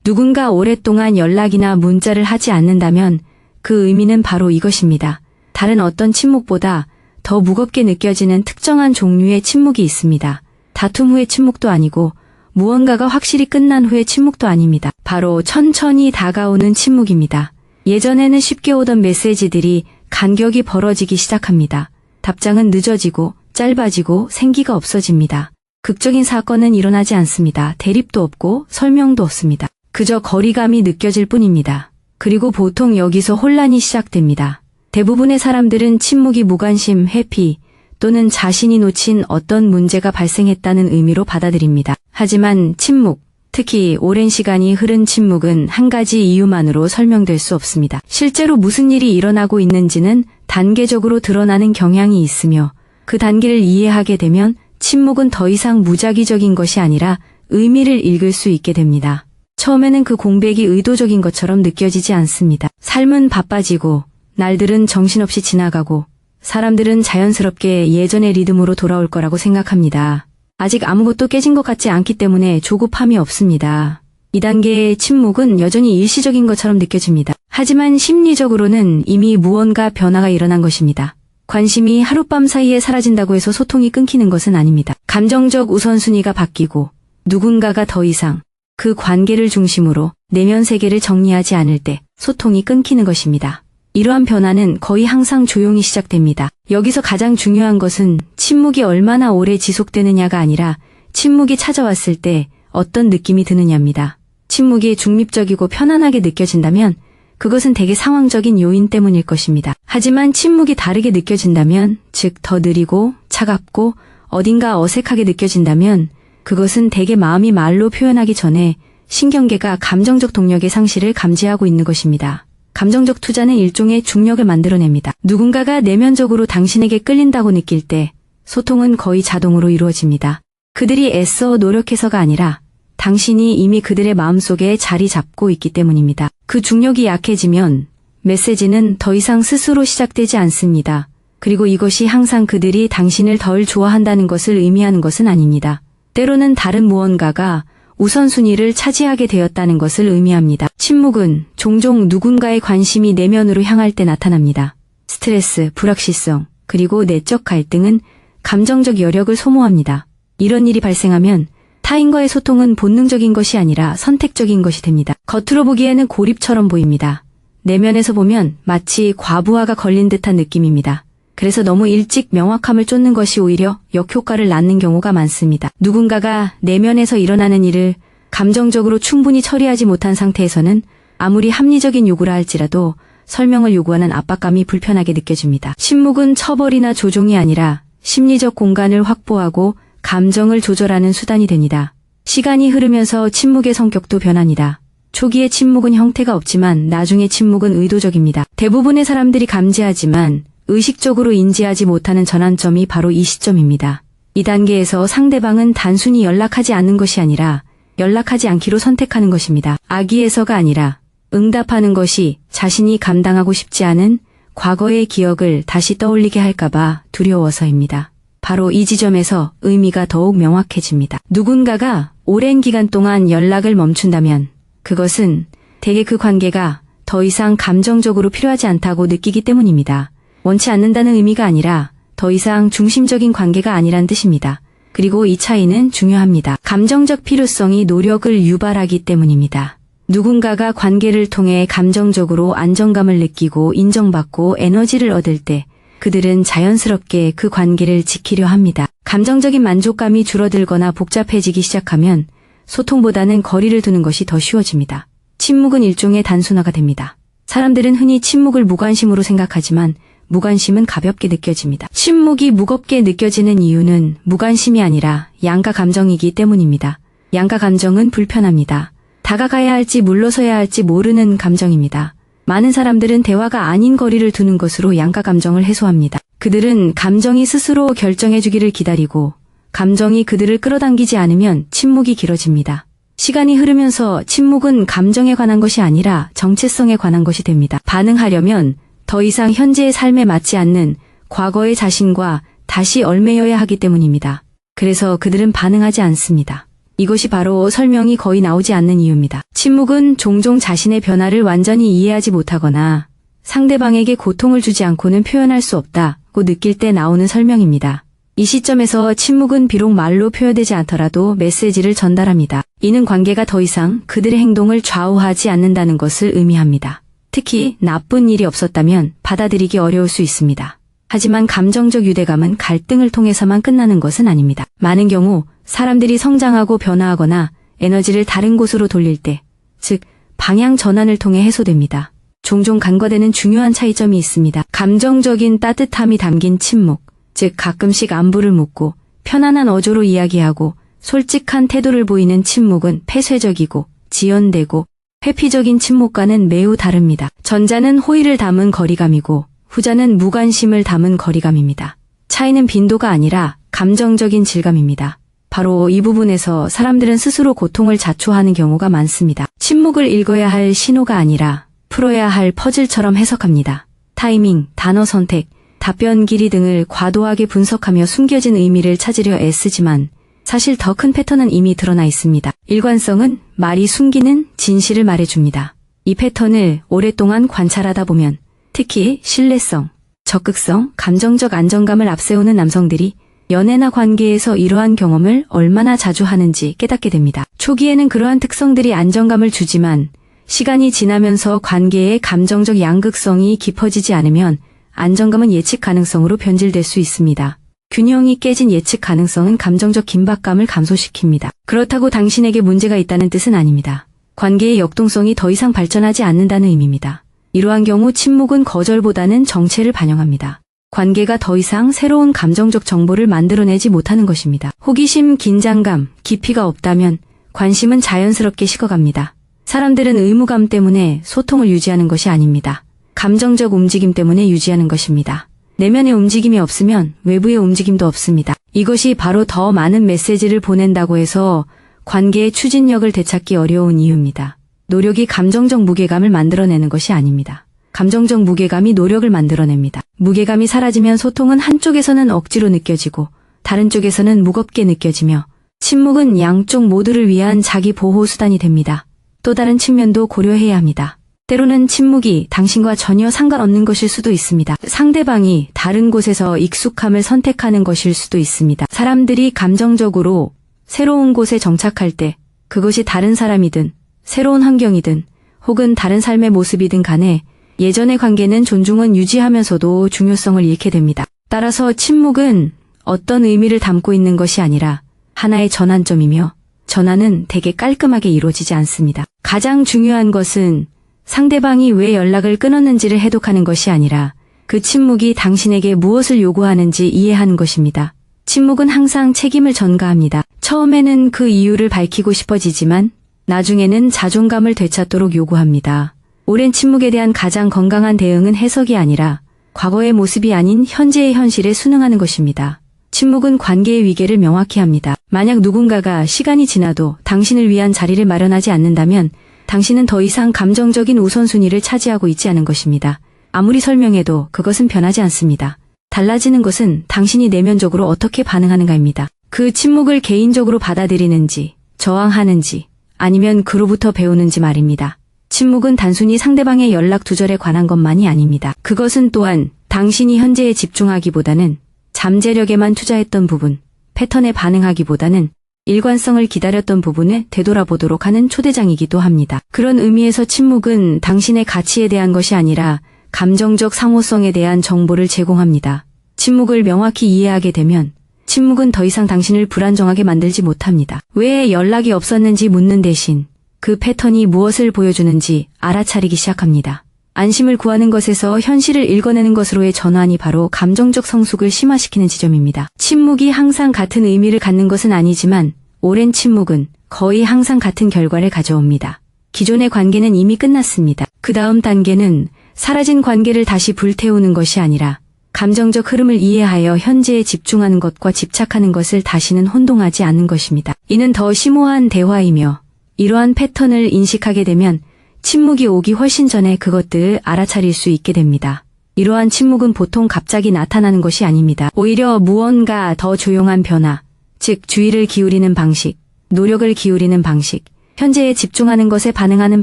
누군가 오랫동안 연락이나 문자를 하지 않는다면 그 의미는 바로 이것입니다. 다른 어떤 침묵보다 더 무겁게 느껴지는 특정한 종류의 침묵이 있습니다. 다툼 후의 침묵도 아니고 무언가가 확실히 끝난 후의 침묵도 아닙니다. 바로 천천히 다가오는 침묵입니다. 예전에는 쉽게 오던 메시지들이 간격이 벌어지기 시작합니다. 답장은 늦어지고 짧아지고 생기가 없어집니다. 극적인 사건은 일어나지 않습니다. 대립도 없고 설명도 없습니다. 그저 거리감이 느껴질 뿐입니다. 그리고 보통 여기서 혼란이 시작됩니다. 대부분의 사람들은 침묵이 무관심, 회피 또는 자신이 놓친 어떤 문제가 발생했다는 의미로 받아들입니다. 하지만 침묵, 특히 오랜 시간이 흐른 침묵은 한 가지 이유만으로 설명될 수 없습니다. 실제로 무슨 일이 일어나고 있는지는 단계적으로 드러나는 경향이 있으며 그 단계를 이해하게 되면 침묵은 더 이상 무작위적인 것이 아니라 의미를 읽을 수 있게 됩니다. 처음에는 그 공백이 의도적인 것처럼 느껴지지 않습니다. 삶은 바빠지고 날들은 정신없이 지나가고 사람들은 자연스럽게 예전의 리듬으로 돌아올 거라고 생각합니다. 아직 아무것도 깨진 것 같지 않기 때문에 조급함이 없습니다. 이 단계의 침묵은 여전히 일시적인 것처럼 느껴집니다. 하지만 심리적으로는 이미 무언가 변화가 일어난 것입니다. 관심이 하룻밤 사이에 사라진다고 해서 소통이 끊기는 것은 아닙니다. 감정적 우선순위가 바뀌고 누군가가 더 이상 그 관계를 중심으로 내면 세계를 정리하지 않을 때 소통이 끊기는 것입니다. 이러한 변화는 거의 항상 조용히 시작됩니다. 여기서 가장 중요한 것은 침묵이 얼마나 오래 지속되느냐가 아니라 침묵이 찾아왔을 때 어떤 느낌이 드느냐입니다. 침묵이 중립적이고 편안하게 느껴진다면 그것은 대개 상황적인 요인 때문일 것입니다. 하지만 침묵이 다르게 느껴진다면, 즉 더 느리고 차갑고 어딘가 어색하게 느껴진다면 그것은 대개 마음이 말로 표현하기 전에 신경계가 감정적 동력의 상실을 감지하고 있는 것입니다. 감정적 투자는 일종의 중력을 만들어냅니다. 누군가가 내면적으로 당신에게 끌린다고 느낄 때 소통은 거의 자동으로 이루어집니다. 그들이 애써 노력해서가 아니라 당신이 이미 그들의 마음속에 자리 잡고 있기 때문입니다. 그 중력이 약해지면 메시지는 더 이상 스스로 시작되지 않습니다. 그리고 이것이 항상 그들이 당신을 덜 좋아한다는 것을 의미하는 것은 아닙니다. 때로는 다른 무언가가 우선순위를 차지하게 되었다는 것을 의미합니다. 침묵은 종종 누군가의 관심이 내면으로 향할 때 나타납니다. 스트레스, 불확실성, 그리고 내적 갈등은 감정적 여력을 소모합니다. 이런 일이 발생하면 타인과의 소통은 본능적인 것이 아니라 선택적인 것이 됩니다. 겉으로 보기에는 고립처럼 보입니다. 내면에서 보면 마치 과부하가 걸린 듯한 느낌입니다. 그래서 너무 일찍 명확함을 쫓는 것이 오히려 역효과를 낳는 경우가 많습니다. 누군가가 내면에서 일어나는 일을 감정적으로 충분히 처리하지 못한 상태에서는 아무리 합리적인 요구라 할지라도 설명을 요구하는 압박감이 불편하게 느껴집니다. 침묵은 처벌이나 조종이 아니라 심리적 공간을 확보하고 감정을 조절하는 수단이 됩니다. 시간이 흐르면서 침묵의 성격도 변합니다. 초기의 침묵은 형태가 없지만 나중의 침묵은 의도적입니다. 대부분의 사람들이 감지하지만 의식적으로 인지하지 못하는 전환점이 바로 이 시점입니다. 이 단계에서 상대방은 단순히 연락하지 않는 것이 아니라 연락하지 않기로 선택하는 것입니다. 악의에서가 아니라 응답하는 것이 자신이 감당하고 싶지 않은 과거의 기억을 다시 떠올리게 할까봐 두려워서입니다. 바로 이 지점에서 의미가 더욱 명확해집니다. 누군가가 오랜 기간 동안 연락을 멈춘다면 그것은 대개 그 관계가 더 이상 감정적으로 필요하지 않다고 느끼기 때문입니다. 원치 않는다는 의미가 아니라 더 이상 중심적인 관계가 아니란 뜻입니다. 그리고 이 차이는 중요합니다. 감정적 필요성이 노력을 유발하기 때문입니다. 누군가가 관계를 통해 감정적으로 안정감을 느끼고 인정받고 에너지를 얻을 때 그들은 자연스럽게 그 관계를 지키려 합니다. 감정적인 만족감이 줄어들거나 복잡해지기 시작하면 소통보다는 거리를 두는 것이 더 쉬워집니다. 침묵은 일종의 단순화가 됩니다. 사람들은 흔히 침묵을 무관심으로 생각하지만 무관심은 가볍게 느껴집니다. 침묵이 무겁게 느껴지는 이유는 무관심이 아니라 양가 감정이기 때문입니다. 양가 감정은 불편합니다. 다가가야 할지 물러서야 할지 모르는 감정입니다. 많은 사람들은 대화가 아닌 거리를 두는 것으로 양가 감정을 해소합니다. 그들은 감정이 스스로 결정해주기를 기다리고 감정이 그들을 끌어당기지 않으면 침묵이 길어집니다. 시간이 흐르면서 침묵은 감정에 관한 것이 아니라 정체성에 관한 것이 됩니다. 반응하려면 더 이상 현재의 삶에 맞지 않는 과거의 자신과 다시 얽매여야 하기 때문입니다. 그래서 그들은 반응하지 않습니다. 이것이 바로 설명이 거의 나오지 않는 이유입니다. 침묵은 종종 자신의 변화를 완전히 이해하지 못하거나 상대방에게 고통을 주지 않고는 표현할 수 없다고 느낄 때 나오는 설명입니다. 이 시점에서 침묵은 비록 말로 표현되지 않더라도 메시지를 전달합니다. 이는 관계가 더 이상 그들의 행동을 좌우하지 않는다는 것을 의미합니다. 특히 나쁜 일이 없었다면 받아들이기 어려울 수 있습니다. 하지만 감정적 유대감은 갈등을 통해서만 끝나는 것은 아닙니다. 많은 경우 사람들이 성장하고 변화하거나 에너지를 다른 곳으로 돌릴 때, 즉 방향 전환을 통해 해소됩니다. 종종 간과되는 중요한 차이점이 있습니다. 감정적인 따뜻함이 담긴 침묵, 즉 가끔씩 안부를 묻고 편안한 어조로 이야기하고 솔직한 태도를 보이는 침묵은 폐쇄적이고 지연되고 회피적인 침묵과는 매우 다릅니다. 전자는 호의를 담은 거리감이고 후자는 무관심을 담은 거리감입니다. 차이는 빈도가 아니라 감정적인 질감입니다. 바로 이 부분에서 사람들은 스스로 고통을 자초하는 경우가 많습니다. 침묵을 읽어야 할 신호가 아니라 풀어야 할 퍼즐처럼 해석합니다. 타이밍, 단어 선택, 답변 길이 등을 과도하게 분석하며 숨겨진 의미를 찾으려 애쓰지만 사실 더 큰 패턴은 이미 드러나 있습니다. 일관성은 말이 숨기는 진실을 말해줍니다. 이 패턴을 오랫동안 관찰하다 보면 특히 신뢰성, 적극성, 감정적 안정감을 앞세우는 남성들이 연애나 관계에서 이러한 경험을 얼마나 자주 하는지 깨닫게 됩니다. 초기에는 그러한 특성들이 안정감을 주지만 시간이 지나면서 관계의 감정적 양극성이 깊어지지 않으면 안정감은 예측 가능성으로 변질될 수 있습니다. 균형이 깨진 예측 가능성은 감정적 긴박감을 감소시킵니다. 그렇다고 당신에게 문제가 있다는 뜻은 아닙니다. 관계의 역동성이 더 이상 발전하지 않는다는 의미입니다. 이러한 경우 침묵은 거절보다는 정체를 반영합니다. 관계가 더 이상 새로운 감정적 정보를 만들어내지 못하는 것입니다. 호기심, 긴장감, 깊이가 없다면 관심은 자연스럽게 식어갑니다. 사람들은 의무감 때문에 소통을 유지하는 것이 아닙니다. 감정적 움직임 때문에 유지하는 것입니다. 내면의 움직임이 없으면 외부의 움직임도 없습니다. 이것이 바로 더 많은 메시지를 보낸다고 해서 관계의 추진력을 되찾기 어려운 이유입니다. 노력이 감정적 무게감을 만들어내는 것이 아닙니다. 감정적 무게감이 노력을 만들어냅니다. 무게감이 사라지면 소통은 한쪽에서는 억지로 느껴지고 다른 쪽에서는 무겁게 느껴지며 침묵은 양쪽 모두를 위한 자기 보호 수단이 됩니다. 또 다른 측면도 고려해야 합니다. 때로는 침묵이 당신과 전혀 상관없는 것일 수도 있습니다. 상대방이 다른 곳에서 익숙함을 선택하는 것일 수도 있습니다. 사람들이 감정적으로 새로운 곳에 정착할 때 그것이 다른 사람이든 새로운 환경이든 혹은 다른 삶의 모습이든 간에 예전의 관계는 존중은 유지하면서도 중요성을 잃게 됩니다. 따라서 침묵은 어떤 의미를 담고 있는 것이 아니라 하나의 전환점이며 전환은 되게 깔끔하게 이루어지지 않습니다. 가장 중요한 것은 상대방이 왜 연락을 끊었는지를 해독하는 것이 아니라 그 침묵이 당신에게 무엇을 요구하는지 이해하는 것입니다. 침묵은 항상 책임을 전가합니다. 처음에는 그 이유를 밝히고 싶어지지만 나중에는 자존감을 되찾도록 요구합니다. 오랜 침묵에 대한 가장 건강한 대응은 해석이 아니라 과거의 모습이 아닌 현재의 현실에 순응하는 것입니다. 침묵은 관계의 위계를 명확히 합니다. 만약 누군가가 시간이 지나도 당신을 위한 자리를 마련하지 않는다면 당신은 더 이상 감정적인 우선순위를 차지하고 있지 않은 것입니다. 아무리 설명해도 그것은 변하지 않습니다. 달라지는 것은 당신이 내면적으로 어떻게 반응하는가입니다. 그 침묵을 개인적으로 받아들이는지, 저항하는지, 아니면 그로부터 배우는지 말입니다. 침묵은 단순히 상대방의 연락 두절에 관한 것만이 아닙니다. 그것은 또한 당신이 현재에 집중하기보다는 잠재력에만 투자했던 부분, 패턴에 반응하기보다는 일관성을 기다렸던 부분에 되돌아보도록 하는 초대장이기도 합니다. 그런 의미에서 침묵은 당신의 가치에 대한 것이 아니라 감정적 상호성에 대한 정보를 제공합니다. 침묵을 명확히 이해하게 되면 침묵은 더 이상 당신을 불안정하게 만들지 못합니다. 왜 연락이 없었는지 묻는 대신 그 패턴이 무엇을 보여주는지 알아차리기 시작합니다. 안심을 구하는 것에서 현실을 읽어내는 것으로의 전환이 바로 감정적 성숙을 심화시키는 지점입니다. 침묵이 항상 같은 의미를 갖는 것은 아니지만 오랜 침묵은 거의 항상 같은 결과를 가져옵니다. 기존의 관계는 이미 끝났습니다. 그 다음 단계는 사라진 관계를 다시 불태우는 것이 아니라 감정적 흐름을 이해하여 현재에 집중하는 것과 집착하는 것을 다시는 혼동하지 않는 것입니다. 이는 더 심오한 대화이며 이러한 패턴을 인식하게 되면 침묵이 오기 훨씬 전에 그것들을 알아차릴 수 있게 됩니다. 이러한 침묵은 보통 갑자기 나타나는 것이 아닙니다. 오히려 무언가 더 조용한 변화, 즉 주의를 기울이는 방식, 노력을 기울이는 방식, 현재에 집중하는 것에 반응하는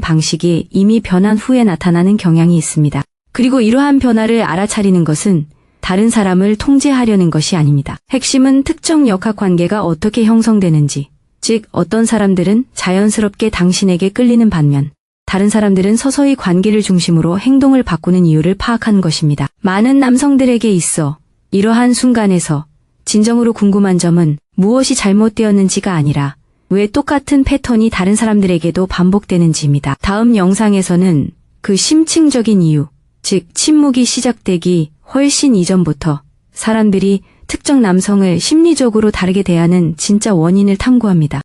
방식이 이미 변한 후에 나타나는 경향이 있습니다. 그리고 이러한 변화를 알아차리는 것은 다른 사람을 통제하려는 것이 아닙니다. 핵심은 특정 역학관계가 어떻게 형성되는지, 즉 어떤 사람들은 자연스럽게 당신에게 끌리는 반면 다른 사람들은 서서히 관계를 중심으로 행동을 바꾸는 이유를 파악하는 것입니다. 많은 남성들에게 있어 이러한 순간에서 진정으로 궁금한 점은 무엇이 잘못되었는지가 아니라 왜 똑같은 패턴이 다른 사람들에게도 반복되는지입니다. 다음 영상에서는 그 심층적인 이유, 즉 침묵이 시작되기 훨씬 이전부터 사람들이 특정 남성을 심리적으로 다르게 대하는 진짜 원인을 탐구합니다.